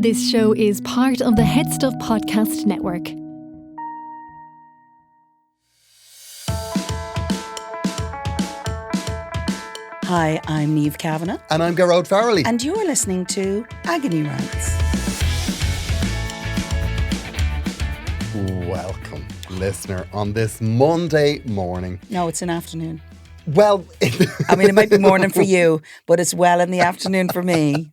This show is part of the Head Stuff Podcast Network. Hi, I'm Niamh Kavanagh. And I'm Gearoid Farrelly. And you're listening to Agony Rants. Welcome, listener, on this Monday morning. No, it's an afternoon. Well, I mean, it might be morning for you, but it's well in the afternoon for me.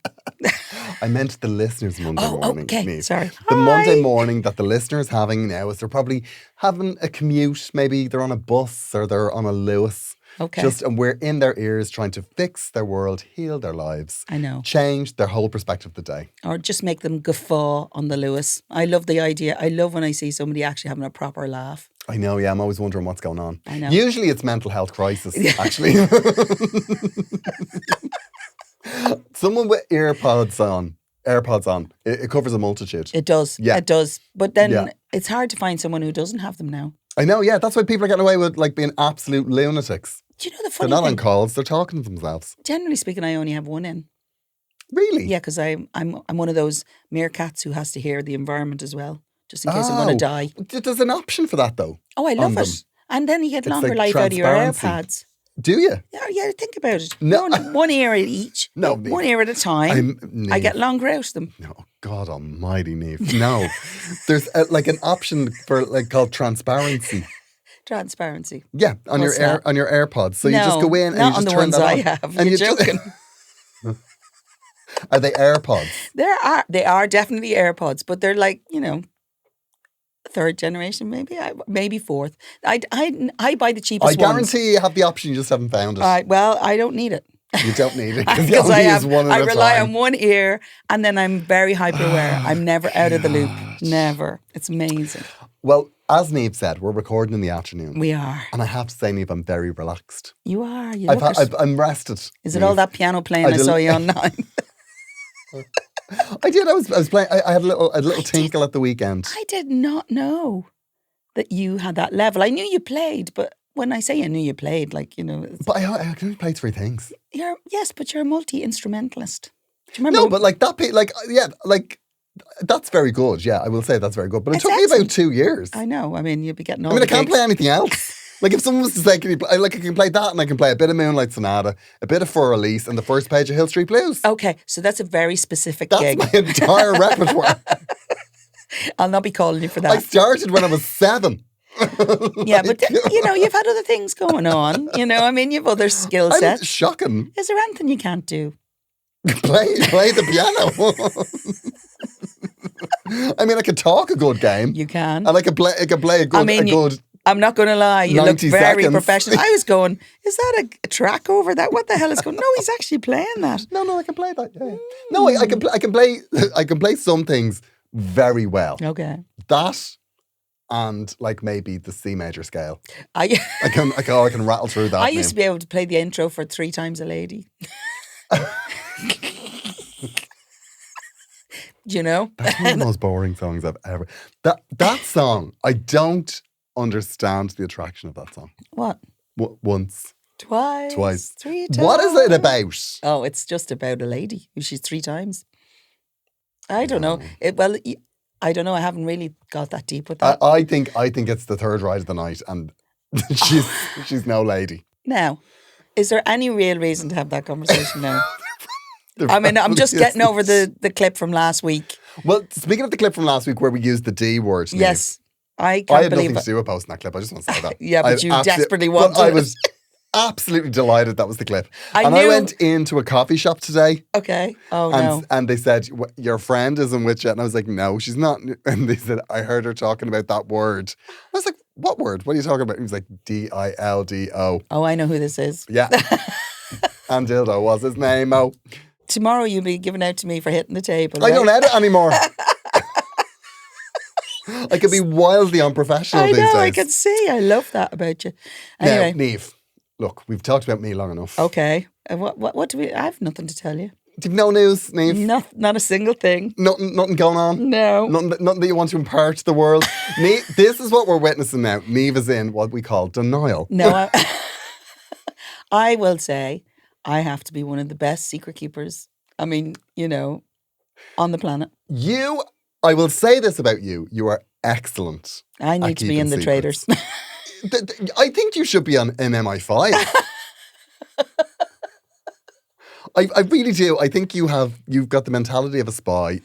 I meant the listeners' Monday morning. Okay, Niamh. sorry. The Hi. Monday morning that the listeners having now is they're probably having a commute. Maybe they're on a bus or they're on a Lewis. Okay. And we're in their ears trying to fix their world, heal their lives. I know. Change their whole perspective of the day. Or just make them guffaw on the Lewis. I love the idea. I love when I see somebody actually having a proper laugh. I know, yeah. I'm always wondering what's going on. I know. Usually it's mental health crisis, actually. Someone with AirPods on, it covers a multitude. It does. Yeah. It does. But then Yeah. it's hard to find someone who doesn't have them now. I know, yeah. That's why people are getting away with like being absolute lunatics. Do you know the They're funny not thing? on calls, they're talking to themselves. Generally speaking, I only have one in. Really? Yeah, because I'm one of those meerkats who has to hear the environment as well, just in case I'm going to die. There's an option for that though. Oh, I love on it. them. And then you get It's longer like life out of your transparency. AirPods. Do you? Yeah, think about it. No. One ear at each. No, One ear at a time. Niamh. I get longer out of them. No, God almighty, Niamh. No. There's like an option for like called transparency. Transparency. Yeah, on What's your that? on your AirPods. So you No, just go in and not you just on the turn ones that I on. have. And You're you just- joking. Are they AirPods? They are definitely AirPods, but they're like, third generation maybe, maybe fourth. I buy the cheapest I ones. guarantee you have the option, you just haven't found it. Well, I don't need it. You don't need it because you Because only use one at I a rely time. on one ear, and then I'm very hyper aware. I'm never out of the loop. Never. It's amazing. Well, as Niamh said, we're recording in the afternoon. We are. And I have to say, Niamh, I'm very relaxed. You are. You look it. I'm rested. Is it all that piano playing I saw you on Nine? I did. I was playing. I had a little tinkle at the weekend. I did not know that you had that level. I knew you played, but when I say I knew you played, But I can only play three things. but you're a multi-instrumentalist. Do you remember? No, but that's very good. Yeah, I will say that's very good. But it It's took me about excellent. 2 years. I know. I mean, you'll be getting all I mean, the I can't gigs. play anything else. Like if someone was to say, can you play, I can play that and I can play a bit of Moonlight Sonata, a bit of For Release and the first page of Hill Street Blues. Okay, so that's a very specific That's gig. my entire repertoire. I'll not be calling you for I that. started when I was 7. Yeah, but you've had other things going on. I mean, you've other skill sets. Shocking. Is there anything you can't do? Play the piano. I mean, I could talk a good game. You can. And I could play a good. I'm not going to lie. You look 90 very seconds. professional. I was going, is that a track over that? What the hell is going? No, he's actually playing that. No, I can play that. Yeah. No, I can play some things very well. Okay. That and like maybe the C major scale. I can rattle through that. I used to be able to play the intro for 3 Times a Lady. Do you know? That's one of the most boring songs I've ever. That song, I don't understand the attraction of that song. What? Once, Twice. 3 times. What is it about? Oh, it's just about a lady who she's 3 times. I don't know. I don't know. I haven't really got that deep with that. I think it's the third ride of the night, and she's no lady. Now, is there any real reason to have that conversation now? I mean, I'm just getting over the clip from last week. Well, speaking of the clip from last week where we used the D word, Niamh, Yes. I I can't had believe nothing it. to do with posting that clip. I just want to say that. Yeah, but you desperately wanted I it. was absolutely delighted that was the clip. I I knew- went into a coffee shop today. Okay. Oh, no. And they said, your friend isn't with you. And I was like, no, she's not. And they said, I heard her talking about that word. I was like, what word? What are you talking about? He was like, dildo. Oh, I know who this is. Yeah. And dildo was his name. Oh, Tomorrow you'll be giving out to me for hitting the table. I right? don't edit anymore. I could be wildly unprofessional I these know, days. I can see. I love that about you. Anyway. Now, Niamh, look, we've talked about me long enough. Okay. What do we... I have nothing to tell you. You've no news, Niamh? Not a single thing. Nothing going on? No. Nothing that you want to impart to the world? This is what we're witnessing now. Niamh is in what we call denial. No, I will say I have to be one of the best secret keepers. I mean, on the planet. I will say this about you. You are excellent. I at need to be keeping in the secrets. Traitors. I think you should be on an MI5. I really do. I think you've got the mentality of a spy.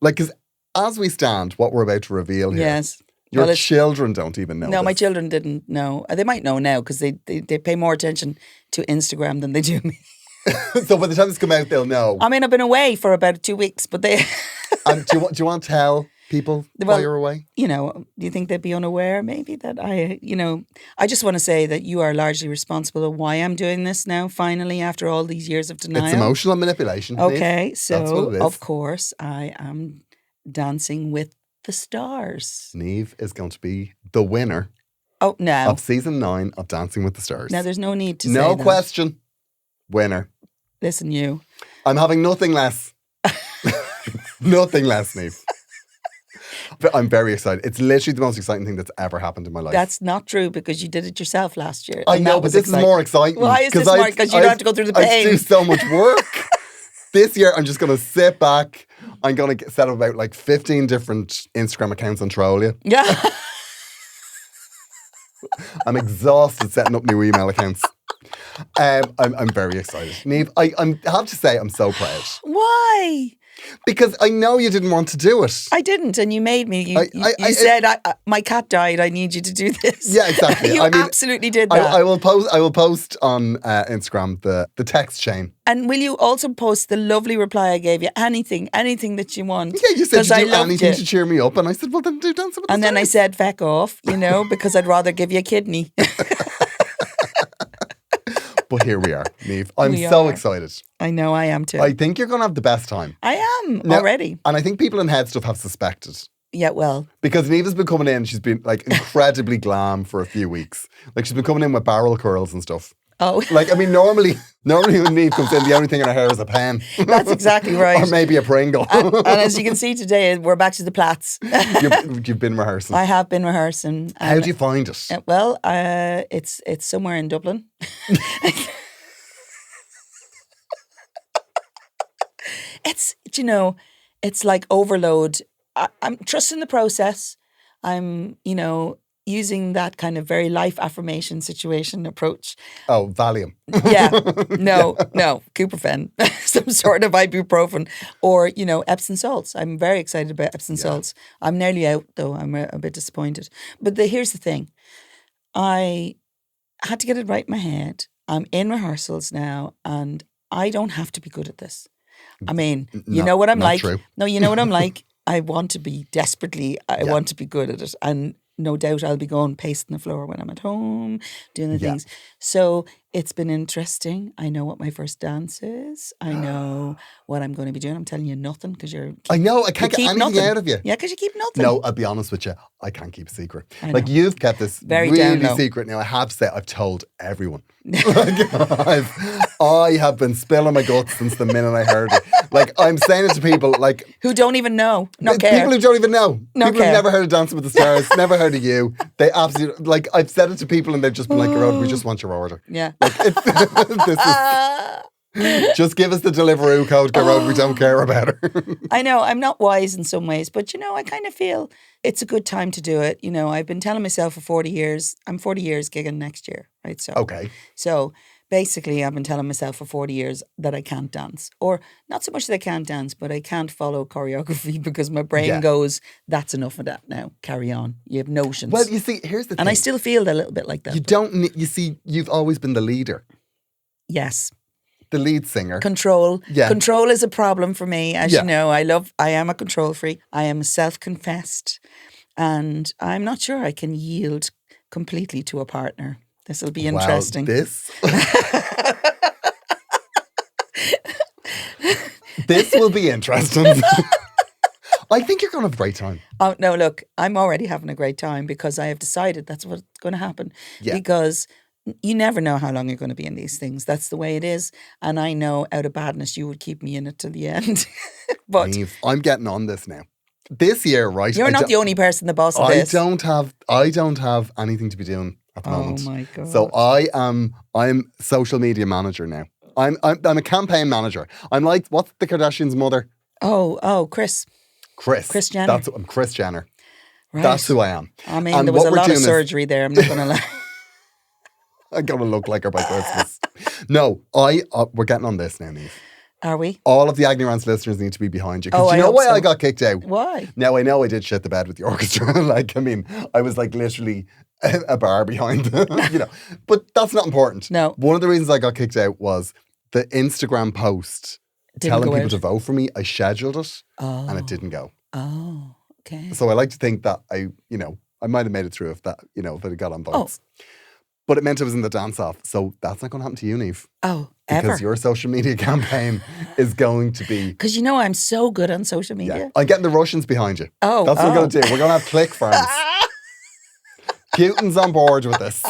Because as we stand, what we're about to reveal here, Yes. your children don't even know. No, this. my children didn't know. They might know now because they pay more attention to Instagram than they do me. So by the time this come out, they'll know. I mean, I've been away for about 2 weeks, but they... Do you want to tell people why you're away? Do you think they'd be unaware maybe that I just want to say that you are largely responsible of why I'm doing this now, finally, after all these years of denial. It's emotional manipulation. Okay, Niamh. so That's what it is. of course I am dancing with the stars. Niamh is going to be the winner Oh, no. of season 9 of Dancing with the Stars. Now, there's no need to say No that. question. Winner. Listen, you. I'm having nothing less. Nothing less, Niamh. But I'm very excited. It's literally the most exciting thing that's ever happened in my life. That's not true because you did it yourself last year. I and know, that but was this is more exciting. Why is this more? Because you don't have to go through the I pain. do so much work. This year, I'm just going to sit back. I'm going to set up about like 15 different Instagram accounts and troll you. Yeah. I'm exhausted setting up new email accounts. I'm very excited. Niamh, I have to say I'm so proud. Why? Because I know you didn't want to do it. I didn't, and you made me. You said, my cat died, I need you to do this. Yeah, exactly. You absolutely did that. I will post on Instagram the text chain. And will you also post the lovely reply I gave you? Anything that you want. Yeah, you said you do anything you. to cheer me up. And I said, well, then do Dancing with the And then I Stars. said, feck off, because I'd rather give you a kidney. But here we are, Niamh. I'm We so are. excited. I know I am too. I think you're going to have the best time. I am Now- already. And I think people in Head Stuff have suspected. Yeah, well, Because Niamh has been coming in, she's been like incredibly glam for a few weeks. Like she's been coming in with barrel curls and stuff. oh, Like, I mean, normally when Niamh comes in, the only thing in her hair is a pen. that's exactly right. Or maybe a Pringle. And as you can see today, we're back to the plaits. You've been rehearsing. I have been rehearsing. How do you find it? Well, it's somewhere in Dublin. It's like overload. I'm trusting the process. I'm, using that kind of very life affirmation situation approach. Oh, Valium. Yeah, no, Cooperfen, some sort of ibuprofen, or Epsom salts. I'm very excited about Epsom salts. I'm nearly out though. I'm a bit disappointed. But here's the thing: I had to get it right in my head. I'm in rehearsals now, and I don't have to be good at this. I mean, you know what I'm not like. true. No, you know what I'm like. I want to be desperately. I want to be good at it, and no doubt I'll be going pacing the floor when I'm at home, doing the things. So it's been interesting. I know what my first dance is. I know what I'm going to be doing. I'm telling you nothing because I know, I can't get anything out of you. Yeah, because you keep nothing. No, I'll be honest with you. I can't keep a secret. I Like know. you've kept this Very down really low. secret. Now I have to say I've told everyone. Like, I have been spilling my guts since the minute I heard it. Like I'm saying it to people like Who don't even know. Not care. people who don't even know. No People care. who've never heard of Dancing with the Stars, never heard of you. They absolutely like I've said it to people and they've just been like, Gearoid, we just want your order. Yeah. This is just give us the Deliveroo code, Gearoid, we don't care about her. I know I'm not wise in some ways, but I kind of feel it's a good time to do it. I've been telling myself for 40 years. I'm 40 years gigging next year, right? So Okay. So basically, I've been telling myself for 40 years that I can't dance, or not so much that I can't dance, but I can't follow choreography because my brain goes, "That's enough of that now. Carry on. You have notions." Well, you see, here's the thing. and I still feel a little bit like that. You don't need, you see, you've always been the leader, Yes. the lead singer. Control. Yeah. Control is a problem for me. As Yeah. you know, I am a control freak. I am self-confessed. And I'm not sure I can yield completely to a partner. This will be interesting. Wow, this will be interesting. I think you're going to have a great time. Oh, no, look, I'm already having a great time because I have decided that's what's going to happen. Yeah. Because you never know how long you're going to be in these things. That's the way it is. And I know out of badness, you would keep me in it till the end. But Niamh, I'm getting on this now. This year, right? you're not the only person, the boss of I this. don't have anything to be doing at the moment. Oh my God. So I'm social media manager now. I'm a campaign manager. I'm like, what's the Kardashians' mother? Chris. Chris. Chris Jenner. I'm Chris Jenner. Right. That's who I am. I mean, And there was what a we're lot of doing is- surgery there. I'm not going to lie. I'm going to look like her by Christmas. No, we're getting on this now, Niamh. Are we? All of the Agony Rants listeners need to be behind you. Because I you know hope why so. I got kicked out? Why? Now, I know I did shit the bed with the orchestra. Like, I mean, I was like literally a bar behind them, you know. But that's not important. No. One of the reasons I got kicked out was the Instagram post telling go people out. to vote for me. I scheduled it Oh. and it didn't go. Oh, okay. So I like to think that I might have made it through if that, if it got on votes. But it meant I was in the dance-off. So that's not going to happen to you, Niamh. Oh, Because ever. your social media campaign is going to be... Because I'm so good on social media. Yeah. I'm getting the Russians behind you. Oh, That's what we're going to do. We're going to have click farms. Putin's on board with this.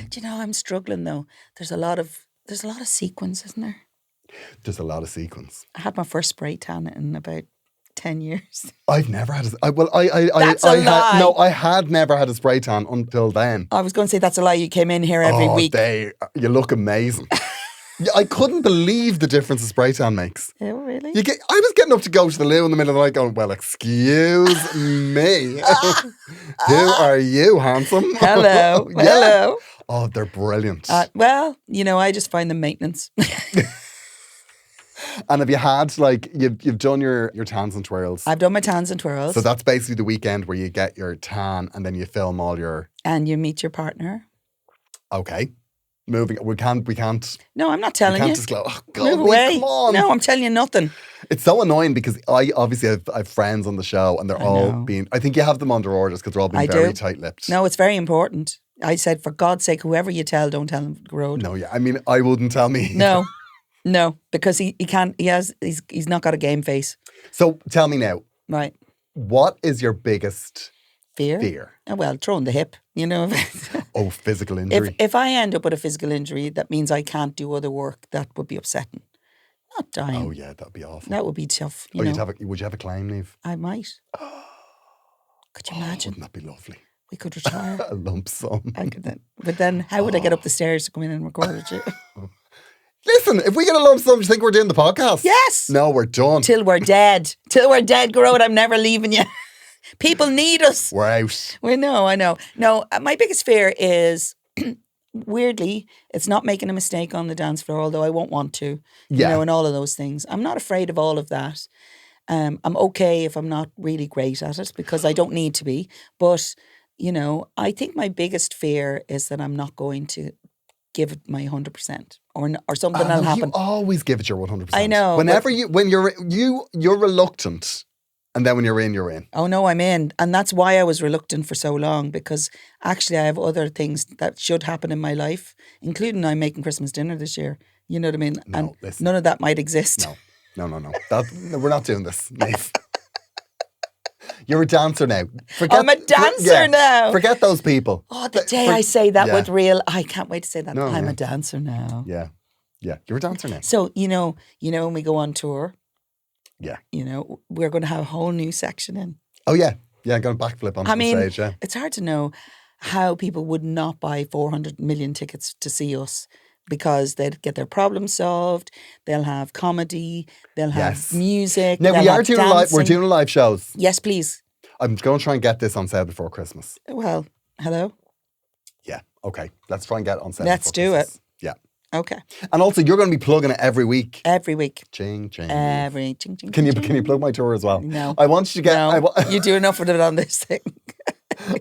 Do you know, I'm struggling though. There's a lot of sequins, isn't there? There's a lot of sequence. I had my first spray tan in about 10 years. I've never had That's a lie. I had never had a spray tan until then. I was going to say that's a lie. You came in here every week. You look amazing. Yeah, I couldn't believe the difference a spray tan makes. Oh, really? I was getting up to go to the loo in the middle of the night going, well, excuse me. Who are you, handsome? Hello. Yeah. Hello. Oh, they're brilliant. Well, I just find them maintenance. And have you had, you've done your tans and twirls? I've done my tans and twirls. So that's basically the weekend where you get your tan and then you film all your... And you meet your partner. Okay. Moving... We can't... No, I'm not telling we you. can't disclose... Oh, God, Move away. come on. No, I'm telling you nothing. It's so annoying because I obviously have friends on the show and they're all know. being... I think you have them under orders because they're all being I very do. tight-lipped. No, it's very important. I said, for God's sake, whoever you tell, don't tell him Gearoid. No, yeah. I mean, I wouldn't tell me. either. No, because he can't. He's not got a game face. So tell me now, Right. what is your biggest Fear. fear? Oh, well, throwing the hip. Oh, physical injury. If I end up with a physical injury, that means I can't do other work. That would be upsetting. Not dying. Oh, yeah, that'd be awful. That would be tough. Would you have a claim, Niamh? I might. Could you imagine? Wouldn't that be lovely? We could retire. A lump sum. I could then. But then, how would I get up the stairs to come in and record it? Listen, if we get a lump sum, do you think we're doing the podcast? Yes. No, we're done. Till we're dead. Till we're dead, Gearoid. I'm never leaving you. People need us. We're out. I know. No, my biggest fear is, weirdly, it's not making a mistake on the dance floor, although I won't want to, Yeah. and all of those things. I'm not afraid of all of that. I'm okay if I'm not really great at it because I don't need to be. But, I think my biggest fear is that I'm not going to give it my 100% or something will happen. You always give it your 100%. I know, Whenever you're reluctant, and then when you're in. Oh no, I'm in. And that's why I was reluctant for so long, because actually I have other things that should happen in my life, including I'm making Christmas dinner this year. You know what I mean? No, and listen. none of that might exist. No. We're not doing this, Niamh. You're a dancer now. I'm a dancer now. Forget those people. Oh, the day I say that yeah. with real, I can't wait to say that. No, I'm yeah. a dancer now. Yeah. You're a dancer now. So, when we go on tour, Yeah. we're going to have a whole new section in. Oh, yeah. Yeah, I'm going to backflip onto the stage, yeah. It's hard to know how people would not buy 400 million tickets to see us, because they'd get their problems solved, they'll have comedy, they'll have Yes. music. Now, they'll we are have doing we're dancing. doing live shows. Yes, please. I'm going to try and get this on sale before Christmas. Well, hello? Yeah, okay. Let's try and get it on sale Let's before do Christmas. it. Yeah. Okay. And also, you're going to be plugging it every week. Every week. Ching, ching. Ching, ching, Can you ching. plug my tour as well? No. I want you to get... No, you do enough with it on this thing.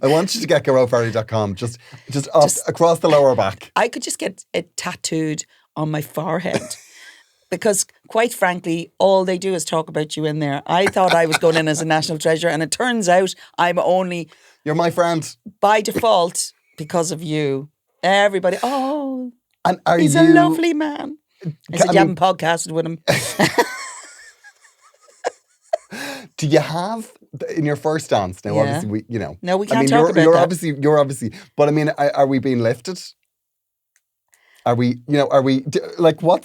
I want you to get gearoidferry.com just across the lower back. I could just get it tattooed on my forehead. Because quite frankly, all they do is talk about you in there. I thought I was going in as a national treasure, and it turns out I'm only You're my friend. by default because of you. Everybody, And are he's you... a lovely man. I said, I you mean- haven't podcasted with him. Do you have in your first dance now? Yeah. Obviously, No, we I can't mean, talk about you're that. You're obviously. But I mean, are we being lifted? Are we? What's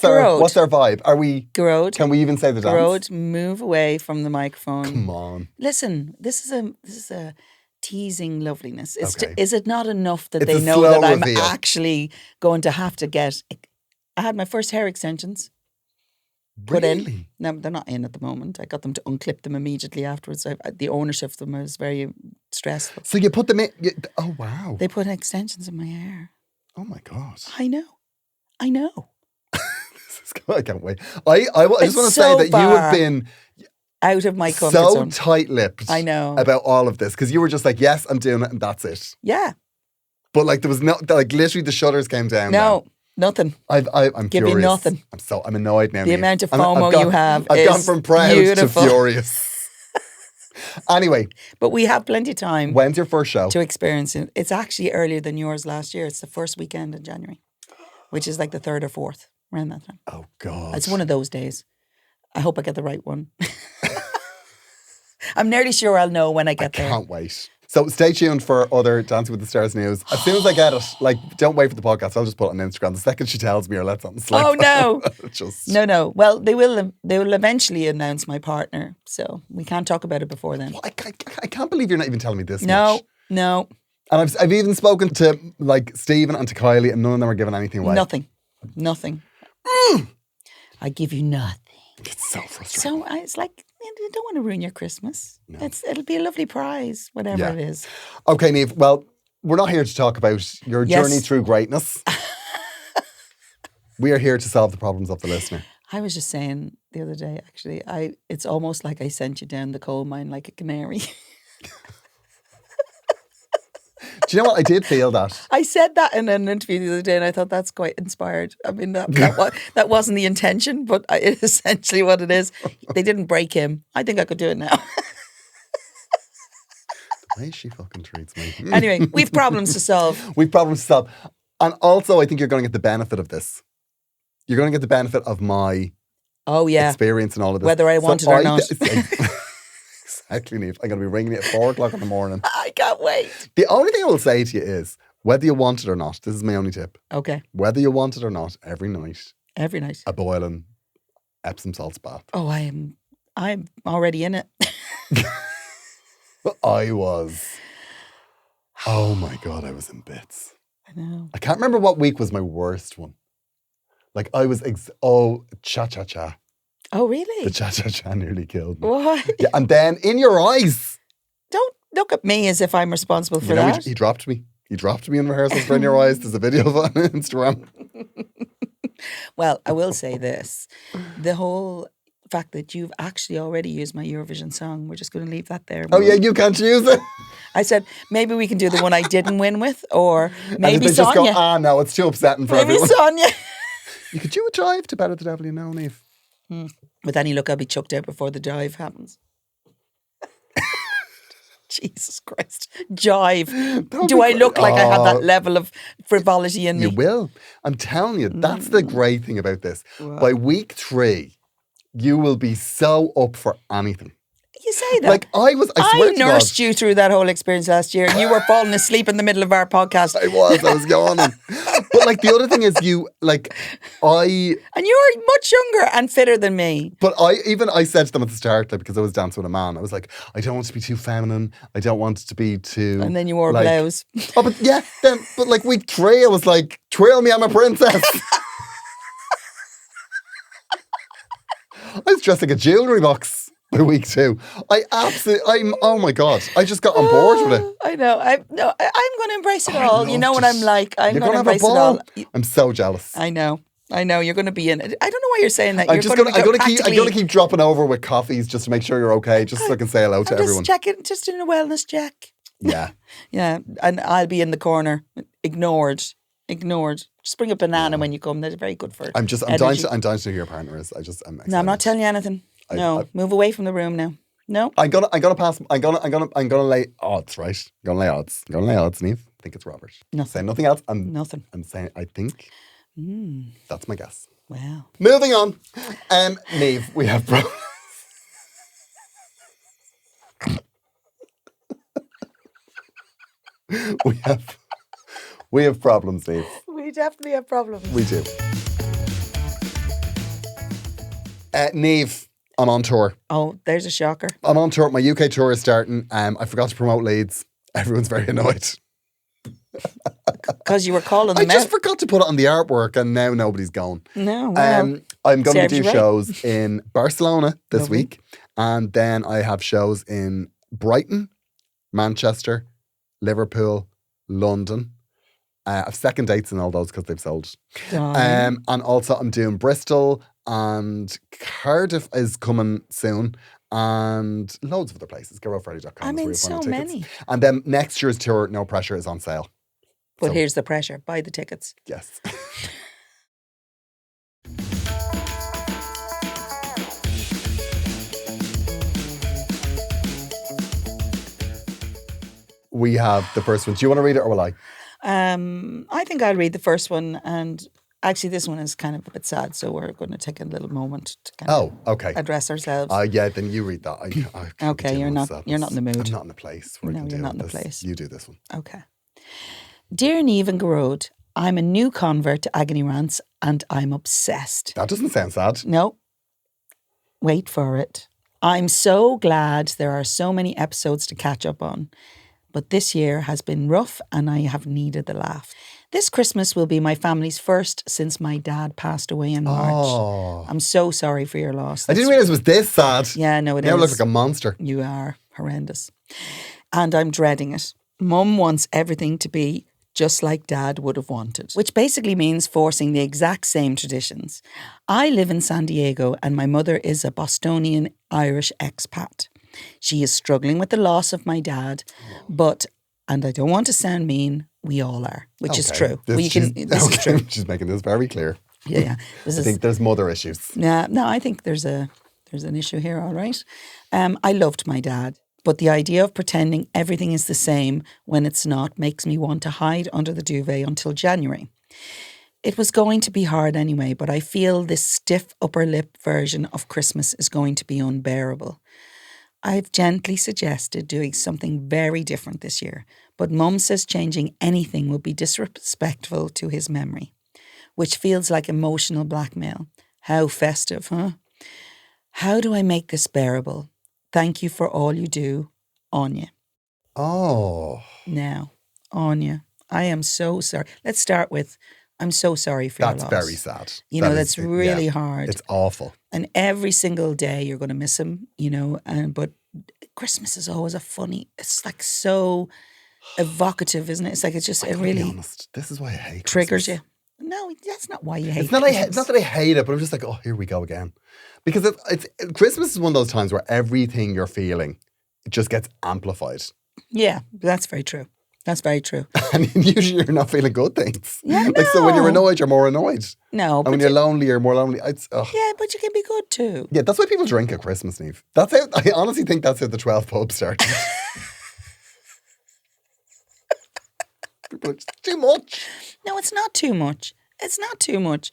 Gearoid. our vibe? Are we? Gearoid. Can we even say the dance? Gearoid, move away from the microphone. Come on. Listen, this is a teasing loveliness. Okay. Is it not enough that It's they a know slow that I'm reveal. actually going to have to get... I had my first hair extensions. put in. Really? No, they're not in at the moment. I got them to unclip them immediately afterwards. The ownership of them was very stressful. So you put them in. Oh, wow. They put extensions in my hair. Oh, my God. I know. I can't wait. I just want to so say that you have been out of my comfort so zone. tight-lipped I know. about all of this because you were just like, yes, I'm doing it and that's it. Yeah. But like there was no, like literally the shutters came down. No, nothing. I'm Give furious. you nothing. I'm annoyed now. The Niamh. amount of I've FOMO gone- you have I've is gone from proud beautiful. to furious. Anyway, But we have plenty of time when's your first show? to experience it. It's actually earlier than yours last year. It's the first weekend in January, which is like the 3rd or 4th, around that time. Oh, God. It's one of those days. I hope I get the right one. I'm nearly sure I'll know when I get there. Can't wait. So stay tuned for other Dancing with the Stars news. As soon as I get it, like, don't wait for the podcast. I'll just put it on Instagram. The second she tells me or lets on slip. Oh, no. Just No. Well, they will eventually announce my partner, so we can't talk about it before then. I can't believe you're not even telling me this No, much. no, And I've even spoken to like Stephen and to Kylie, and none of them are giving anything away. nothing. I give you nothing. It's so frustrating. So it's like, you don't want to ruin your Christmas. No. It'll be a lovely prize, whatever Yeah. it is. Okay, Niamh. Well, we're not here to talk about your Yes. journey through greatness. We are here to solve the problems of the listener. I was just saying the other day, actually, it's almost like I sent you down the coal mine like a canary. Do you know what? I did feel that. I said that in an interview the other day, and I thought that's quite inspired. I mean, that wasn't the intention, but it is essentially what it is. They didn't break him. I think I could do it now. The way she fucking treats me. Anyway, we've problems to solve. We've problems to solve. And also, I think you're going to get the benefit of this. You're going to get the benefit of my Oh, yeah. experience and all of this. Whether I want it or not. Exactly, Niamh. I'm going to be ringing you at 4 o'clock in the morning. I can't wait. The only thing I will say to you is, whether you want it or not, this is my only tip. Okay. Whether you want it or not, every night, Every night. a boiling Epsom salts bath. Oh, I'm already in it. I was. Oh my God, I was in bits. I know. I can't remember what week was my worst one. Like I was, cha-cha-cha. Oh, really? The cha-cha-cha nearly killed me. What? Yeah, and then in your eyes. Don't look at me as if I'm responsible for You know, that. he dropped me. He dropped me in rehearsals for In Your Eyes. There's a video of it on Instagram. Well, I will say this. The whole fact that you've actually already used my Eurovision song, we're just going to leave that there. Oh yeah, you can't use it. I said, maybe we can do the one I didn't win with, or maybe and they just Sonia. go, no, it's too upsetting for Maybe everyone. Sonia. You could do a drive to Better the Devil You Know, Niamh. With any luck, I'll be chucked out before the dive happens. Jesus Christ. Jive. Don't Do be I look like I have Oh. that level of frivolity in me? You will. I'm telling you, that's the great thing about this. By week 3, you will be so up for anything. You say that. Like I swear I to nursed God, you through that whole experience last year, and you were falling asleep in the middle of our podcast. I was yawning. But like the other thing is And you're much younger and fitter than me. I said to them at the start, like, because I was dancing with a man, I was like, I don't want to be too feminine. I don't want it to be too. And then you wore a like, blouse. Oh, but yeah, but like week 3, I was like, trail me, I'm a princess. I was dressed like a jewellery box by week 2. Oh my God, I just got on board with it. I know. I'm going to embrace it all. You know what I'm like. I'm You're going to have a embrace it ball. all. I'm so jealous. I know. You're going to be in it. I don't know why you're saying that. I'm You're just going gonna to I'm gonna keep dropping over with coffees just to make sure you're okay, just so I can say hello to everyone. Just checking, just doing a wellness check. Yeah. Yeah, and I'll be in the corner, ignored. Just bring a banana when you come. That's very good for. I'm dying energy. to know who your partner is. I'm excited. No, I'm not telling you anything. Move away from the room now. No. I'm gonna lay odds, right? I'm gonna lay odds, Niamh. I think it's Robert. Nothing. Saying nothing else. Nothing. I'm saying I think that's my guess. Wow. Moving on. Niamh, we have problems. we have problems, Niamh. We definitely have problems. We do. Niamh, I'm on tour. Oh, there's a shocker. I'm on tour. My UK tour is starting. I forgot to promote Leeds. Everyone's very annoyed. Because you were calling I them just out. forgot to put it on the artwork and now nobody's going. No, wow. I'm going to Serves do you right. shows in Barcelona this Lovely. week. And then I have shows in Brighton, Manchester, Liverpool, London. I have second dates in all those because they've sold. Darling. And also I'm doing Bristol, and Cardiff is coming soon, and loads of other places. Gearoid.com I is where mean, you'll find so the tickets. many. And then next year's tour, No Pressure, is on sale. But So- here's the pressure. Buy the tickets. Yes. We have the first one. Do you want to read it or will I? I think I'll read the first one, and actually this one is kind of a bit sad, so we're going to take a little moment to kind of Okay. address ourselves. Yeah, then you read that. I can't Okay, deal you're with not- sadness. you're not in the mood. I'm not in a place where I No, can you're deal not in with the this. place. You do this one. Okay. Dear Niamh and Gearoid, I'm a new convert to Agony Rants and I'm obsessed. That doesn't sound sad. No. Wait for it. I'm so glad there are so many episodes to catch up on. But this year has been rough and I have needed the laugh. This Christmas will be my family's first since my dad passed away in March. Oh. I'm so sorry for your loss. I didn't realize it was this sad. Yeah, no, it is. Now I look like a monster. You are horrendous. And I'm dreading it. Mum wants everything to be just like Dad would have wanted, which basically means forcing the exact same traditions. I live in San Diego and my mother is a Bostonian Irish expat. She is struggling with the loss of my dad, but, and I don't want to sound mean, we all are, which is true. This is true. She's making this very clear. Yeah. I think there's mother issues. Yeah, no, I think there's an issue here, all right. I loved my dad, but the idea of pretending everything is the same when it's not makes me want to hide under the duvet until January. It was going to be hard anyway, but I feel this stiff upper lip version of Christmas is going to be unbearable. I've gently suggested doing something very different this year, but Mum says changing anything would be disrespectful to his memory, which feels like emotional blackmail. How festive, huh? How do I make this bearable? Thank you for all you do, Anya. Oh. Now, Anya, I am so sorry. Let's start with, I'm so sorry for your loss. That's very sad. You know, That that's is- really yeah, hard. It's awful. And every single day you're going to miss him, you know, but Christmas is always it's like so evocative, isn't it? It's like, it's just, it To be really honest, this is why I hate triggers Christmas. you. No, that's not why you hate It's not Christmas. that I hate it, but I'm just like, oh, here we go again. Because Christmas is one of those times where everything you're feeling, it just gets amplified. Yeah, that's very true. That's very true. And usually you're not feeling good things. Yeah, Like, so when you're no. annoyed, you're more annoyed. No, And but when you're lonely, you're more lonely. yeah, but you can be good too. Yeah, that's why people drink at Christmas, Niamh. That's how, I honestly think that's how the 12 pubs started. People are just, too much. No, it's not too much. It's not too much.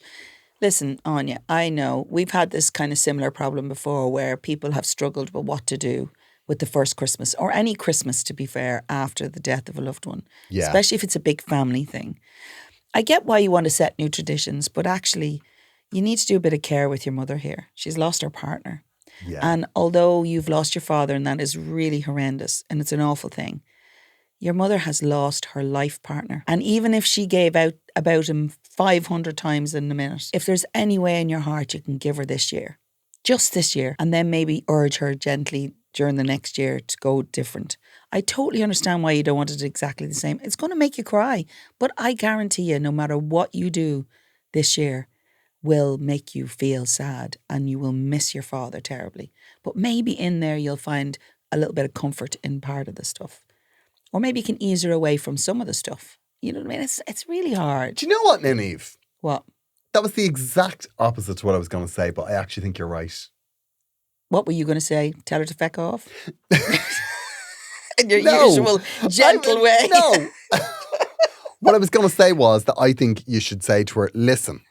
Listen, Anya, I know we've had this kind of similar problem before where people have struggled with what to do with the first Christmas, or any Christmas, to be fair, after the death of a loved one. Yeah. Especially if it's a big family thing. I get why you want to set new traditions, but actually you need to do a bit of care with your mother here. She's lost her partner. Yeah. And although you've lost your father, and that is really horrendous and it's an awful thing, your mother has lost her life partner. And even if she gave out about him 500 times in a minute, if there's any way in your heart you can give her this year, just this year, and then maybe urge her gently during the next year to go different. I totally understand why you don't want it exactly the same. It's going to make you cry. But I guarantee you, no matter what you do this year, will make you feel sad and you will miss your father terribly. But maybe in there you'll find a little bit of comfort in part of the stuff. Or maybe you can ease her away from some of the stuff. You know what I mean? It's really hard. Do you know what, Niamh? What? That was the exact opposite to what I was going to say, but I actually think you're right. What were you going to say? Tell her to feck off? In your No. usual gentle way. No. What I was going to say was that I think you should say to her, listen,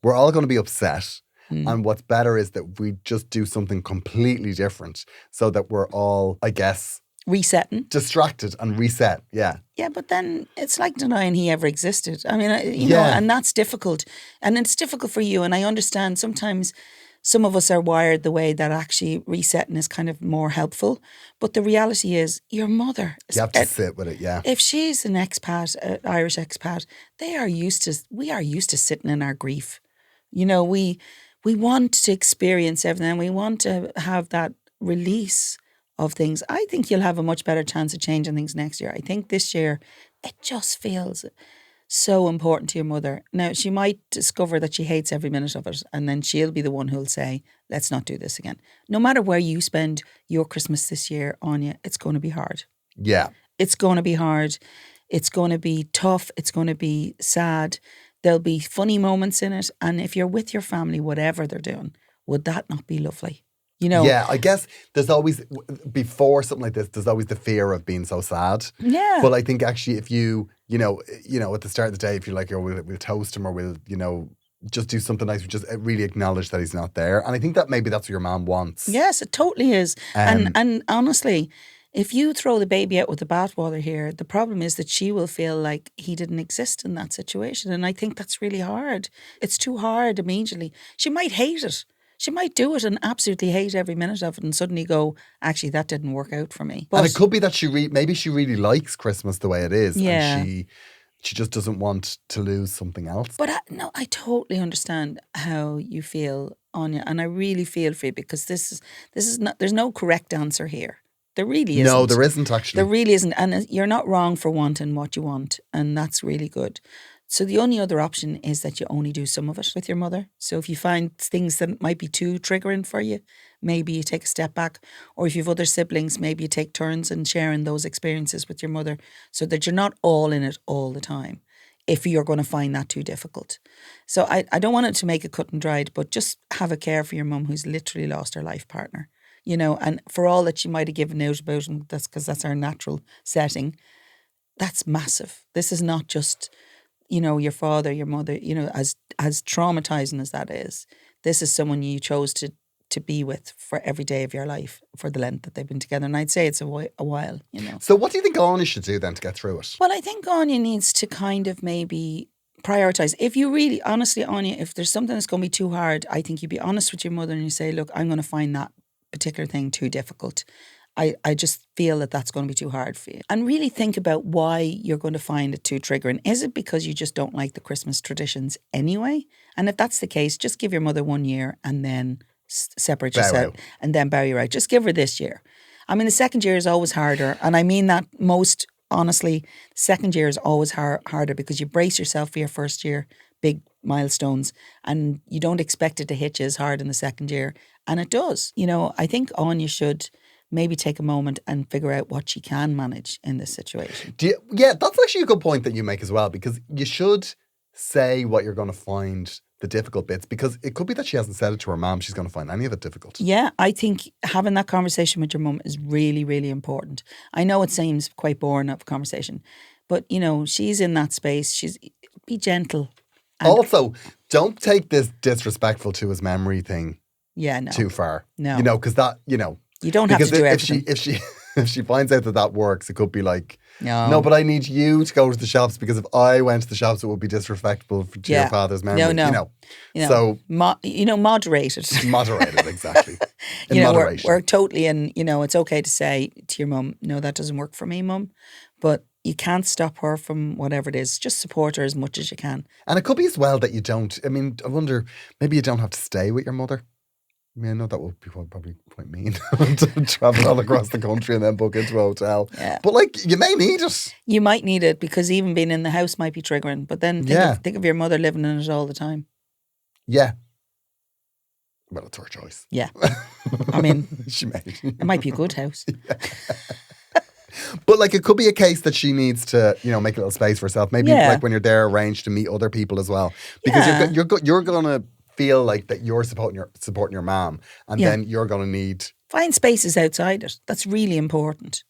we're all going to be upset. And what's better is that we just do something completely different so that we're all, I guess, Resetting. distracted and reset. Yeah. Yeah, but then it's like denying he ever existed. I mean, you know, and that's difficult. And it's difficult for you. And I understand sometimes some of us are wired the way that actually resetting is kind of more helpful. But the reality is your mother. You have to sit with it, yeah. If she's an expat, Irish expat, we are used to sitting in our grief. You know, we we want to experience everything and we want to have that release of things. I think you'll have a much better chance of changing things next year. I think this year it just feels so important to your mother. Now, she might discover that she hates every minute of it, and then she'll be the one who'll say, let's not do this again. No matter where you spend your Christmas this year, Anya, it's going to be hard. Yeah. It's going to be hard. It's going to be tough. It's going to be sad. There'll be funny moments in it. And if you're with your family, whatever they're doing, would that not be lovely? You know? Yeah, I guess there's always, before something like this, there's always the fear of being so sad. Yeah. But I think actually if you know, at the start of the day, if you're like, we'll toast him or we'll, just do something nice, we just really acknowledge that he's not there. And I think that maybe that's what your mom wants. Yes, it totally is. And honestly, if you throw the baby out with the bathwater here, the problem is that she will feel like he didn't exist in that situation. And I think that's really hard. It's too hard immediately. She might hate it. She might do it and absolutely hate every minute of it and suddenly go, actually, that didn't work out for me. But and it could be that maybe she really likes Christmas the way it is. Yeah. And she just doesn't want to lose something else. But I totally understand how you feel, Anya, and I really feel for you because this is not. There's no correct answer here. There really isn't. No, there isn't actually. There really isn't, and you're not wrong for wanting what you want, and that's really good. So the only other option is that you only do some of it with your mother. So if you find things that might be too triggering for you, maybe you take a step back. Or if you have other siblings, maybe you take turns in sharing those experiences with your mother so that you're not all in it all the time if you're going to find that too difficult. So I don't want it to make it cut and dried, but just have a care for your mum who's literally lost her life partner. And for all that she might have given out about, and that's because that's our natural setting, that's massive. This is not just... your father, your mother, as traumatizing as that is, this is someone you chose to be with for every day of your life for the length that they've been together. And I'd say it's a while, So what do you think Anya should do then to get through it? Well, I think Anya needs to kind of maybe prioritise. If you really, honestly, Anya, if there's something that's going to be too hard, I think you be honest with your mother and you say, look, I'm going to find that particular thing too difficult. I just feel that that's going to be too hard for you. And really think about why you're going to find it too triggering. Is it because you just don't like the Christmas traditions anyway? And if that's the case, just give your mother 1 year and then separate yourself and then bury her out. Just give her this year. I mean, the second year is always harder. And I mean that most honestly, the second year is always harder because you brace yourself for your first year, big milestones, and you don't expect it to hit you as hard in the second year. And it does. I think Anya should... maybe take a moment and figure out what she can manage in this situation. Yeah, that's actually a good point that you make as well, because you should say what you're going to find the difficult bits, because it could be that she hasn't said it to her mum, she's going to find any of it difficult. Yeah, I think having that conversation with your mum is really, really important. I know it seems quite boring of a conversation, but, she's in that space. Be gentle. Also, don't take this disrespectful to his memory thing too far. No. Because that, you don't have to do everything. If she finds out that works, it could be like, no, but I need you to go to the shops because if I went to the shops, it would be disrespectful to your father's memory. No. So moderated. Moderated, exactly. Moderation. We're totally in. It's okay to say to your mum, no, that doesn't work for me, mum, but you can't stop her from whatever it is. Just support her as much as you can. And it could be as well that you don't. I mean, I wonder, maybe you don't have to stay with your mother. I mean, I know that would be probably quite mean to travel all across the country and then book into a hotel. Yeah. But you may need it. You might need it because even being in the house might be triggering. But then think of your mother living in it all the time. Yeah. Well, it's her choice. Yeah. I mean, she may. It might be a good house. Yeah. But it could be a case that she needs to, make a little space for herself. Maybe when you're there, arrange to meet other people as well. Because you're going to feel like that you're supporting your mom, and then you're going to need... Find spaces outside it. That's really important,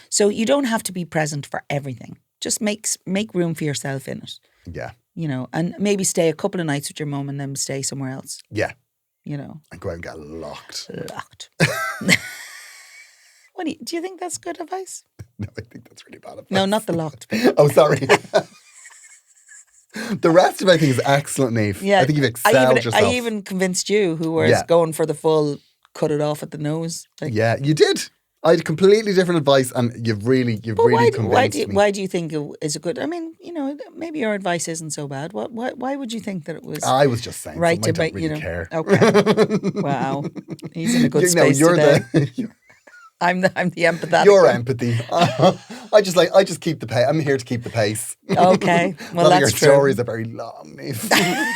So you don't have to be present for everything. Just make room for yourself in it. Yeah. And maybe stay a couple of nights with your mum and then stay somewhere else. Yeah. And go out and get locked. Do you think that's good advice? No, I think that's really bad advice. No, not the locked. Oh, sorry. The rest of it I think is excellent, Niamh. Yeah, I think you've excelled yourself. I even convinced you who was going for the full cut it off at the nose. Yeah, you did. I had completely different advice, and you've really convinced me. Why do you think is it good? I mean, maybe your advice isn't so bad. Why would you think that it was I was just saying, right something. to I don't really care. Okay. Wow, he's in a good space you're today. I'm the empathetic. Your one. empathy. I just keep the pace. I'm here to keep the pace. Okay, well None of that's your true. stories are very long, Niamh.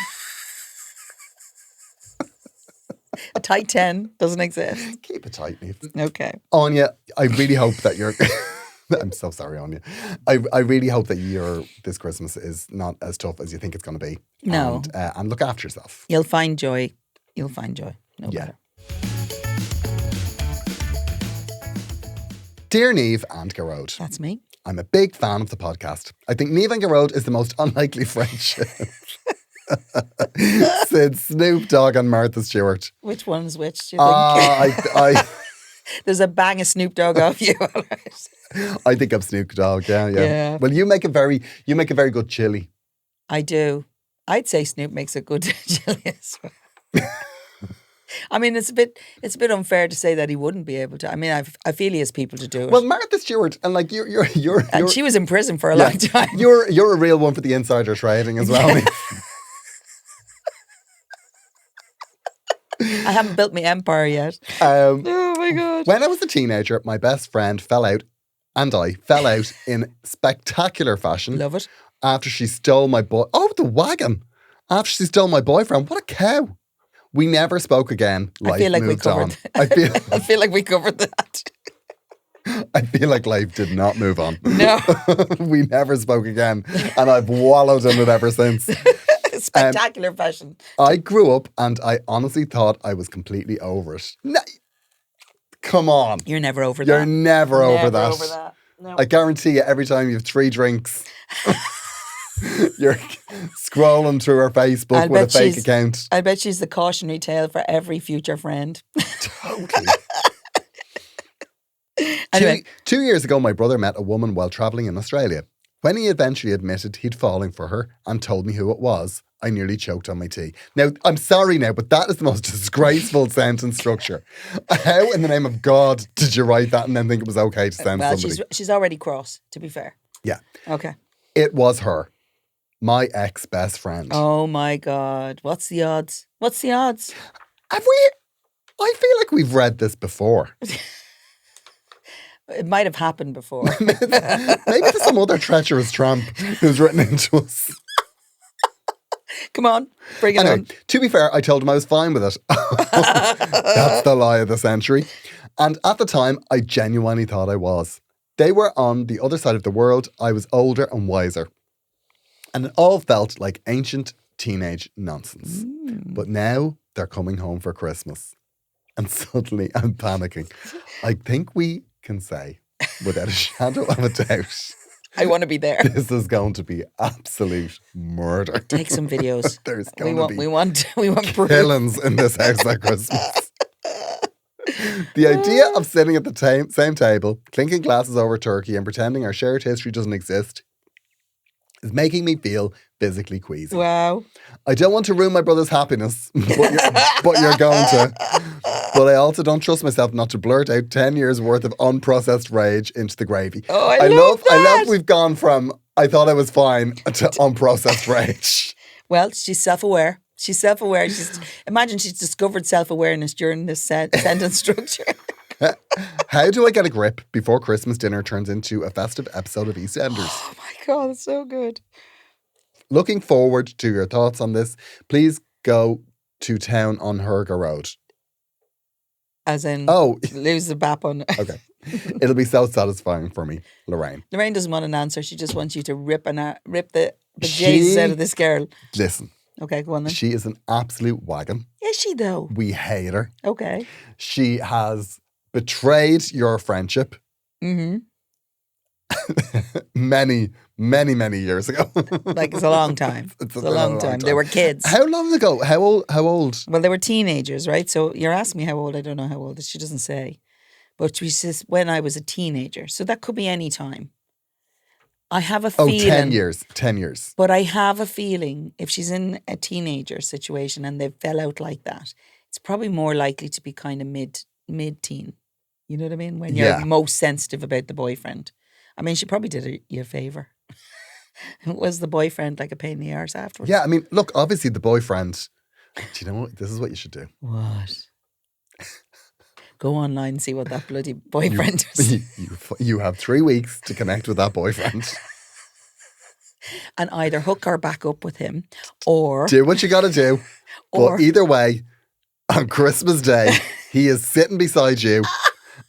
A tight 10 doesn't exist. Keep it tight, Niamh. Okay. Anya, I really hope that you're... I'm so sorry, Anya. I really hope that this Christmas is not as tough as you think it's going to be. No. And look after yourself. You'll find joy. No better. Dear Niamh and Gearoid. That's me. I'm a big fan of the podcast. I think Niamh and Gearoid is the most unlikely friendship since Snoop Dogg and Martha Stewart. Which one's which, do you think? There's a bang of Snoop Dogg off you. I think I'm Snoop Dogg, yeah. Well, you make a very good chili. I do. I'd say Snoop makes a good chili as well. I mean, it's a bit unfair to say that he wouldn't be able to. I mean, I feel he has people to do it. Well, Martha Stewart, and like you're and she was in prison for a long time. You're a real one for the insider trading as well. I haven't built my empire yet. Oh my God. When I was a teenager, my best friend fell out in spectacular fashion. Love it. After she stole my the wagon. After she stole my boyfriend. What a cow. We never spoke again. Life I feel like we moved on. covered I feel like we covered that. I feel like life did not move on. No. We never spoke again. And I've wallowed in it ever since. Spectacular fashion. I grew up and I honestly thought I was completely over it. No, come on. You're never over that. You're never over that. Over that. No. I guarantee you, every time you have 3 drinks, you're scrolling through her Facebook with a fake account. I bet she's the cautionary tale for every future friend. Totally. Anyway. 2 years ago, my brother met a woman while travelling in Australia. When he eventually admitted he'd fallen for her and told me who it was, I nearly choked on my tea. Now, I'm sorry now, but that is the most disgraceful sentence structure. How in the name of God did you write that and then think it was okay to send somebody? Well, she's already cross, to be fair. Yeah. Okay. It was her. My ex-best friend. Oh my God. What's the odds? Have we... I feel like we've read this before. It might have happened before. Maybe there's some other treacherous tramp who's written into us. Come on, bring it on. To be fair, I told him I was fine with it. That's the lie of the century. And at the time, I genuinely thought I was. They were on the other side of the world. I was older and wiser. And it all felt like ancient teenage nonsense. But now they're coming home for Christmas. And suddenly I'm panicking. I think we can say, without a shadow of a doubt, I want to be there. This is going to be absolute murder. Take some videos. There's going to be we want proof. killings in this house at Christmas. The idea of sitting at the same table, clinking glasses over turkey and pretending our shared history doesn't exist is making me feel physically queasy. Wow. I don't want to ruin my brother's happiness, but you're going to. But I also don't trust myself not to blurt out 10 years worth of unprocessed rage into the gravy. Oh, I love that. I love we've gone from I thought I was fine to unprocessed rage. Well, she's self-aware. Imagine she's discovered self-awareness during this sentence structure. How do I get a grip before Christmas dinner turns into a festive episode of EastEnders? Oh my God, it's so good. Looking forward to your thoughts on this. Please go to town on her Gearoid. As in, lose the bap on. Okay. It'll be so satisfying for me, Lorraine. Lorraine doesn't want an answer. She just wants you to rip the Jesus out of this girl. Listen. Okay, go on then. She is an absolute wagon. Is she though? We hate her. Okay. She has betrayed your friendship. Mm-hmm. many years ago. Like it's a long time. It's a long time. They were kids. How long ago? How old? Well, they were teenagers, right? So you're asking me how old. I don't know how old. She doesn't say. But she says when I was a teenager. So that could be any time. I have a feeling. 10 years. 10 years. But I have a feeling if she's in a teenager situation and they fell out like that, it's probably more likely to be kind of mid-teen. You know what I mean? When you're Yeah. most sensitive about the boyfriend. I mean, she probably did you a favour. Was the boyfriend like a pain in the arse afterwards? Yeah, I mean, look, obviously the boyfriend, do you know what? This is what you should do. What? Go online and see what that bloody boyfriend is. You have 3 weeks to connect with that boyfriend. And either hook her back up with him or... Do what you got to do. Or- But either way, on Christmas Day, he is sitting beside you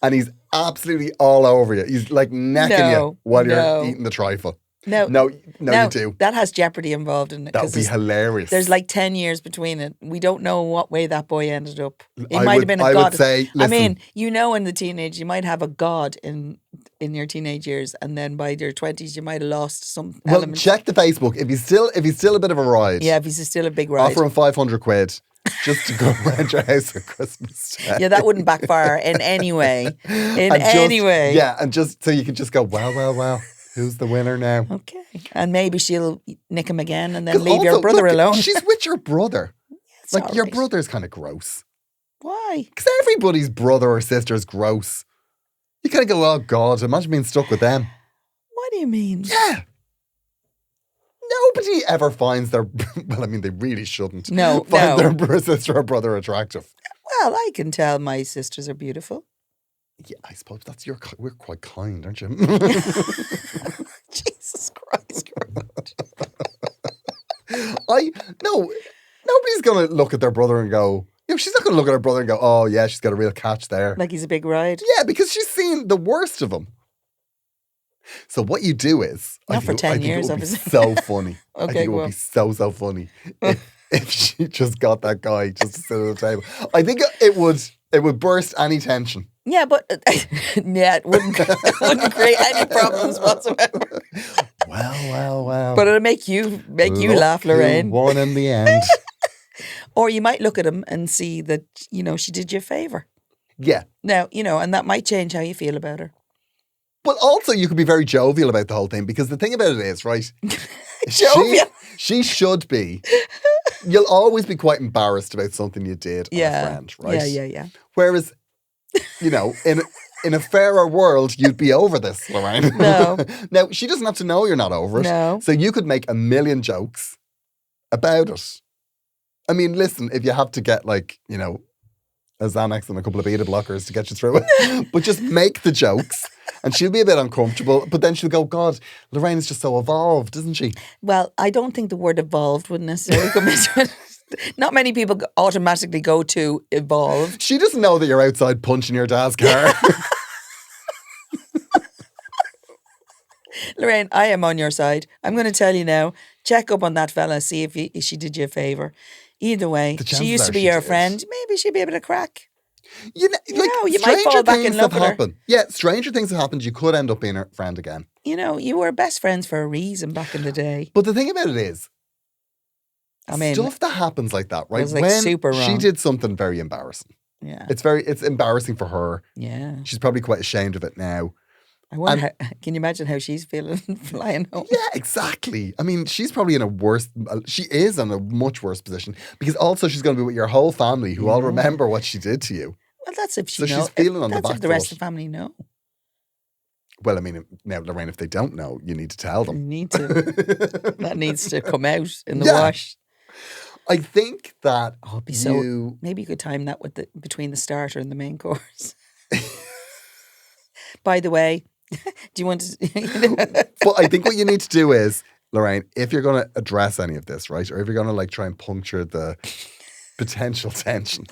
and he's absolutely all over you. He's like necking you while you're eating the trifle. No, you do. That has jeopardy involved in it. That would be hilarious. There's like 10 years between it. We don't know what way that boy ended up. He I might would- have been a I god. would say, I mean, listen. in the teenage, you might have a god in your teenage years, and then by your 20s, you might have lost some Well, element. check the Facebook. If he's still a bit of a ride, Yeah, if he's still a big ride. offer him 500 quid just to go around your house at Christmas Day. Yeah, that wouldn't backfire in any way. Yeah, and just so you can just go, well, who's the winner now? Okay. And maybe she'll nick him again and then 'Cause leave your also, brother look, alone. She's with your brother. It's Like, all your right. brother's kind of gross. Why? Because everybody's brother or sister is gross. You kind of go, oh, God, imagine being stuck with them. What do you mean? Yeah. Nobody ever finds their... Well, I mean, they really shouldn't. No. Find their sister or brother attractive. Well, I can tell my sisters are beautiful. Yeah, I suppose that's we're quite kind, aren't you? Jesus Christ. Nobody's gonna look at their brother and go, she's not gonna look at her brother and go, oh yeah, she's got a real catch there. Like he's a big ride. Yeah, because she's seen the worst of him. So what you do is, Not for 10 years, it would be obviously. so funny. I Okay, think it would well. be so funny if she just got that guy just to sit at the table. I think it would burst any tension. Yeah, but it wouldn't create any problems whatsoever. Well. But it'll make you Look laugh, who Lorraine. won in the end. Or you might look at him and see that, she did you a favour. Yeah. Now, and that might change how you feel about her. But also you could be very jovial about the whole thing because the thing about it is, right? Jovial? She should be. You'll always be quite embarrassed about something you did on a friend, right? Yeah. Whereas, in a fairer world, you'd be over this, Lorraine. No. Now, she doesn't have to know you're not over it. No. So you could make a million jokes about it. I mean, listen, if you have to get a Xanax and a couple of beta blockers to get you through it, but just make the jokes and she'll be a bit uncomfortable, but then she'll go, God, Lorraine is just so evolved, isn't she? Well, I don't think the word evolved would necessarily come into it. Not many people automatically go to evolved. She doesn't know that you're outside punching your dad's car. Lorraine, I am on your side. I'm going to tell you now, check up on that fella, see if she did you a favour. Either way, The she chances used are to be she your did. friend. Maybe she'd be able to crack. You might fall back in love with her. happen. Yeah, stranger things have happened. You could end up being her friend again. You were best friends for a reason back in the day. But the thing about it is, I mean, stuff that happens like that, right? was, like, super she wrong. did something very embarrassing. yeah. It's embarrassing for her. Yeah. She's probably quite ashamed of it now. I wonder, can you imagine how she's feeling flying home? Yeah, exactly. I mean, she's probably she is in a much worse position because also she's going to be with your whole family who all remember what she did to you. Well, that's if she So knows. she's feeling on the That's back if the rest foot. of the family know. Well, I mean, now, Lorraine, if they don't know, you need to tell You them. need to. That needs to come out in the Yeah. wash. I think that Oh, it'd be so. Maybe you could time that with between the starter and the main course. By the way, do you want to? But I think what you need to do is, Lorraine, if you're going to address any of this, right, or if you're going to try and puncture the potential tension,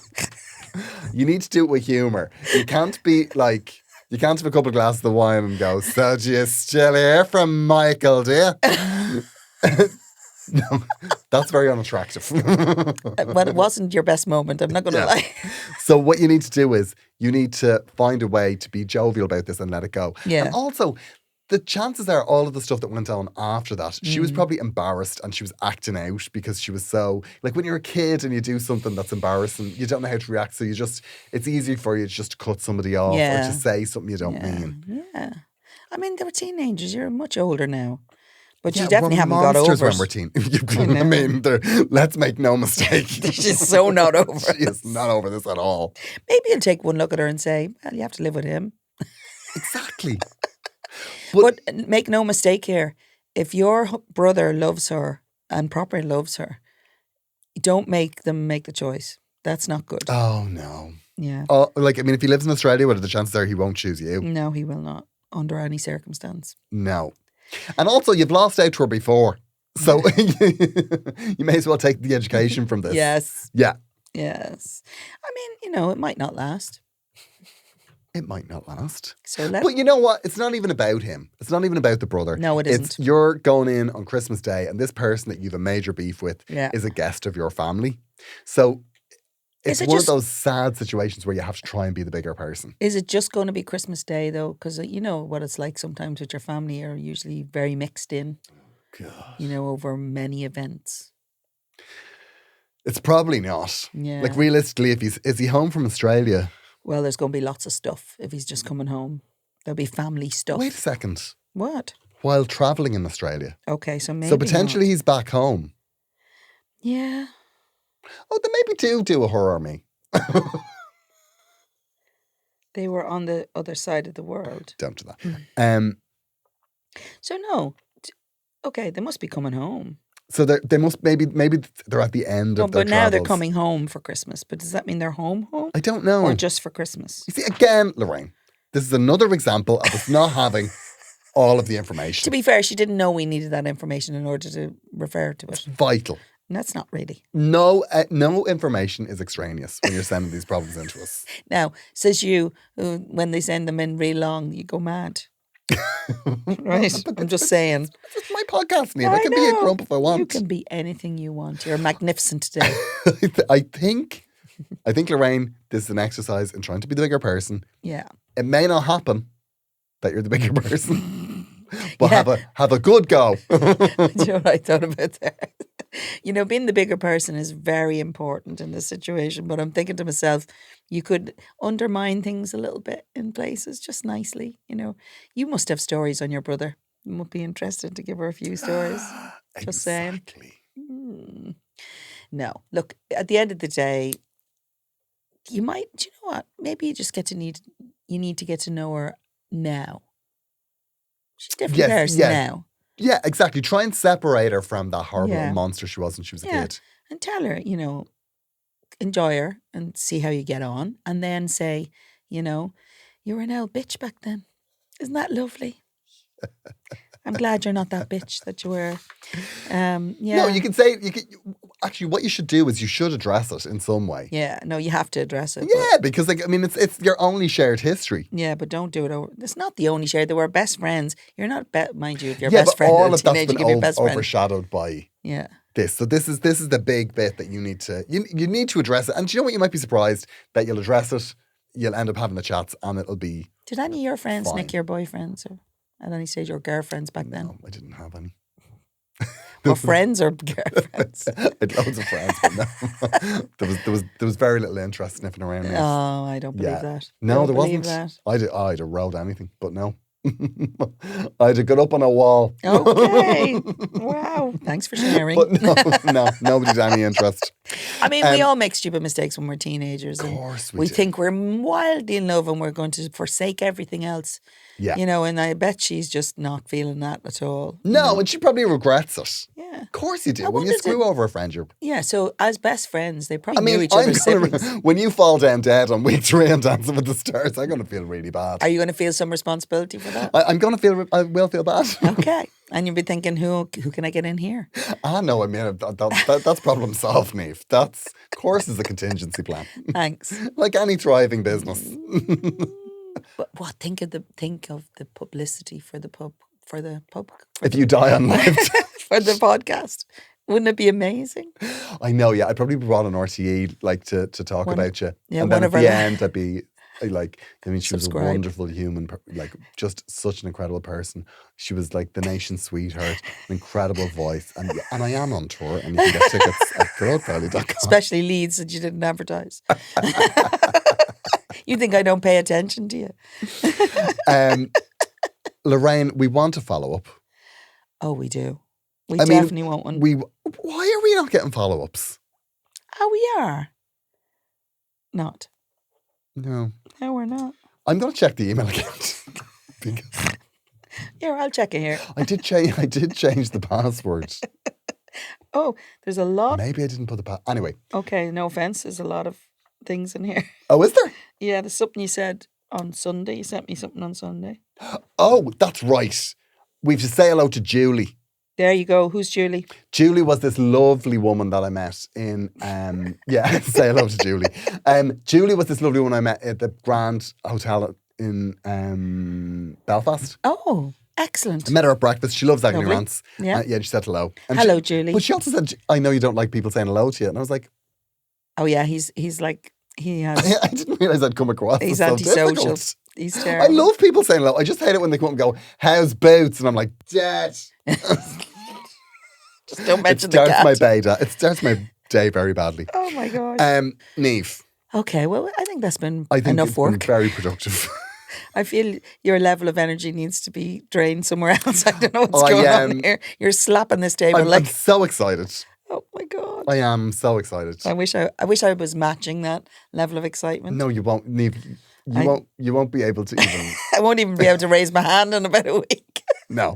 you need to do it with humour. You can't be you can't have a couple of glasses of wine and go, so do you still hear from Michael, do you? No, that's very unattractive. Well, it wasn't your best moment. I'm not going to lie. So what you need to do is you need to find a way to be jovial about this and let it go. Yeah. And also, the chances are all of the stuff that went on after that, she was probably embarrassed and she was acting out because she was so, when you're a kid and you do something that's embarrassing, you don't know how to react. So it's easy for you just to cut somebody off or Yeah. to say something you don't mean. Yeah. I mean, they were teenagers. You're much older now. But you definitely we're haven't got monsters over when it. we're teen. I mean, let's make no mistake. She's so not over She is not over this at all. Maybe you'll take one look at her and say, well, you have to live with him. Exactly. But make no mistake here. If your brother loves her and properly loves her, don't make them make the choice. That's not good. Oh, no. Yeah. Oh, like, I mean, if he lives in Australia, what are the chances are he won't choose you? No, he will not, under any circumstance. No. And also, you've lost out to her before. So you may as well take the education from this. Yes. Yeah. Yes. I mean, it might not last. It might not last. So But you know what? It's not even about him. It's not even about the brother. No, it isn't. You're going in on Christmas Day and this person that you've a major beef with is a guest of your family. So it's one of those sad situations where you have to try and be the bigger person. Is it just going to be Christmas Day, though? Because you know what it's like sometimes with your family are usually very mixed in, over many events. It's probably not. Yeah. Like realistically, is he home from Australia? Well, there's going to be lots of stuff if he's just coming home. There'll be family stuff. Wait a second. What? While travelling in Australia. Okay, so maybe So potentially not. he's back home. Yeah. Oh, then maybe do a horror me. They were on the other side of the world. Don't do that. So no. Okay, they must be coming home. So they must maybe they're at the end of their but now they're travels. coming home for Christmas. But does that mean they're home? I don't know. Or just for Christmas? You see, again, Lorraine, this is another example of us not having all of the information. To be fair, she didn't know we needed that information in order to refer to it. It's vital. And that's not really. No information is extraneous when you're sending these problems into us. Now, says you, when they send them in real long, you go mad. Right? I'm just saying. It's my podcast, Niamh. I can be a grump if I want. You can be anything you want. You're magnificent today. I think, Lorraine, this is an exercise in trying to be the bigger person. Yeah. It may not happen that you're the bigger person, but have a good go. Do you know what I thought about there? Being the bigger person is very important in this situation. But I'm thinking to myself, you could undermine things a little bit in places, just nicely. You must have stories on your brother. You might be interested to give her a few stories. Just saying. No, look. At the end of the day, you might. Do you know what? Maybe you just you need to get to know her now. She's a different person now. Yeah, exactly. Try and separate her from that horrible little monster she was when she was a kid. And tell her, enjoy her and see how you get on. And then say, you were an old bitch back then. Isn't that lovely? I'm glad you're not that bitch that you were. No, you can say, actually what you should do is you should address it in some way. Yeah, no, you have to address it. Yeah, because it's your only shared history. Yeah, but don't do it over. It's not the only shared. They were best friends. You're not, mind you, if you're yeah, best but friend all and a of that's teenager, been give your best friend. overshadowed by this. So this is the big bit that you need to you need to address it. And do you know what? You might be surprised that you'll address it. You'll end up having the chats, and it'll be. Did any of your friends fine. nick your boyfriends, or at any stage, your girlfriends back then? No, I didn't have any. Or friends or girlfriends? I had loads of friends, but no. there was very little interest sniffing around me. Oh, I don't believe that. No, there wasn't. I'd have wrote anything, but no. I'd have got up on a wall. Okay. Wow. Thanks for sharing. But no, nobody's any interest. I mean, we all make stupid mistakes when we're teenagers. Of course we think we're wildly in love and we're going to forsake everything else. Yeah. And I bet she's just not feeling that at all. No, and she probably regrets it. Yeah. Of course you do. When you screw over a friend, you're... Yeah, so as best friends, they probably knew each other's siblings. When you fall down dead on week 3 and Dancing with the Stars, I'm going to feel really bad. Are you going to feel some responsibility for that? I will feel bad. Okay. And you'll be thinking, who can I get in here? No, I mean, that's problem solved, Niamh. That's, of course, is a contingency plan. Thanks. Like any thriving business. But what? Think of the publicity for the pub. If you die on live for the podcast. Wouldn't it be amazing? I know, yeah. I'd probably be brought on RTE to talk about you. Yeah, and then at the end, I'd be like, she was a wonderful human, just such an incredible person. She was like the nation's sweetheart, an incredible voice. And I am on tour, and you can get tickets at GearoidValley.com. Especially Leeds that you didn't advertise. You think I don't pay attention to you? Lorraine, we want to follow up. Oh, we do. We I mean, definitely want one. Why are we not getting follow-ups? Oh, we are. Not. No. No, we're not. I'm going to check the email account. Because Here, I'll check it here. I did change the password. Oh, there's a lot. Maybe I didn't put the password. Anyway. Okay, no offense. There's a lot of things in here. Oh, is there? Yeah, there's something you said on Sunday. You sent me something on Sunday. Oh, that's right. We have to say hello to Julie. There you go. Who's Julie? Julie was this lovely woman that I met in, say hello to Julie. Julie was this lovely woman I met at the Grand Hotel in Belfast. Oh, excellent. I met her at breakfast. She loves agony Lovely. rants. Yeah. She said hello. And Hello, Julie. But she also said, I know you don't like people saying hello to you. And I was like, Oh, yeah, he's like, he has, I didn't realise I'd come across he's as so antisocial. difficult. He's I terrible. love people saying hello. I just hate it when they come up and go, how's boots? And I'm like, dead. Just don't It mention the starts cat. my day. It starts my day very badly. Oh, my God. Niamh, Okay, well, I think that's been I think enough it's work. been very productive. I feel your level of energy needs to be drained somewhere else. I don't know what's going on here. You're slapping this table I'm so excited. oh my God. I am so excited. I wish I was matching that level of excitement. No, you won't. Niamh, you won't be able to even. I won't even be able to raise my hand in about a week. No.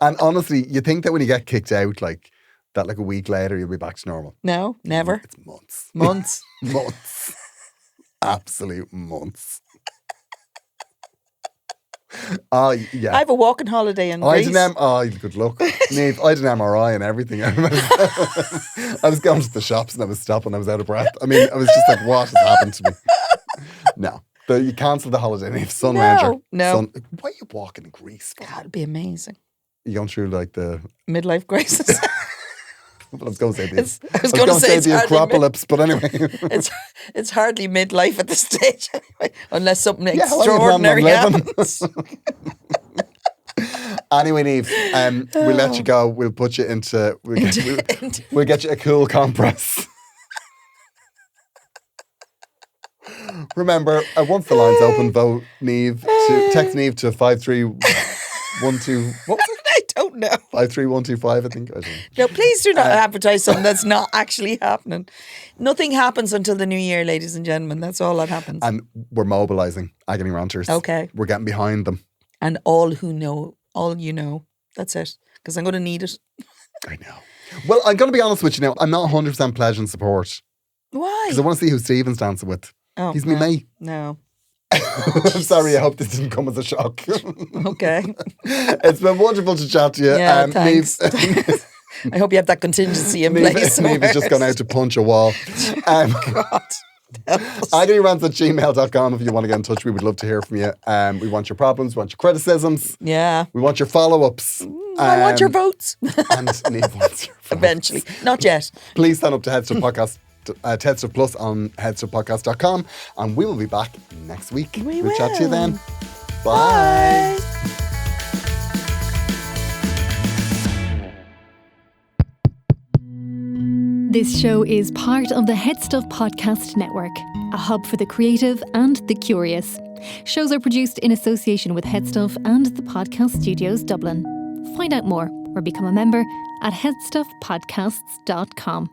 And honestly, you think that when you get kicked out, like a week later, you'll be back to normal. No, never. It's months. Months. Months. Absolute months. Yeah. I have a walking holiday in Greece. Good luck. Niamh, I did an MRI and everything. I was going to the shops and I was stopping. I was out of breath. I mean, I was just like, what has happened to me? No. You cancelled the holiday. Niamh, sun ranger. No. Why are you walking in Greece for? God, it'd be amazing. You going through like the... Midlife crisis. I was going to say the... I was going to say the Acropolis, but anyway. It's hardly midlife at this stage anyway, unless something how long you extraordinary planning on living? happens. Anyway, Niamh, we'll let you go. We'll put you into... We'll get you a cool compress. Remember, once the line's open, vote text Niamh to 53112. What was it? I don't know. 53125, I think. I don't know. No, please do not advertise something that's not actually happening. Nothing happens until the new year, ladies and gentlemen. That's all that happens. And we're mobilising agony ranters. Okay. We're getting behind them. And all you know. That's it. Because I'm going to need it. I know. Well, I'm going to be honest with you now. I'm not 100% pledge and support. Why? Because I want to see who Stephen's dancing with. Oh, He's me mate. No. I'm sorry, I hope this didn't come as a shock. Okay. It's been wonderful to chat to you. Yeah, thanks. Niamh, I hope you have that contingency in place. Niamh has just gone out to punch a wall. God. agonyrants@gmail.com if you want to get in touch. We would love to hear from you. We want your problems, we want your criticisms. Yeah. We want your follow-ups. I want your votes. And Niamh wants your votes. Eventually. Not yet. Please sign up to Headstuff Podcast. Headstuff Plus on headstuffpodcast.com, and we will be back next week. We'll chat to you then. Bye. This show is part of the Headstuff Podcast Network, a hub for the creative and the curious. Shows are produced in association with Headstuff and the Podcast Studios Dublin. Find out more or become a member at headstuffpodcasts.com.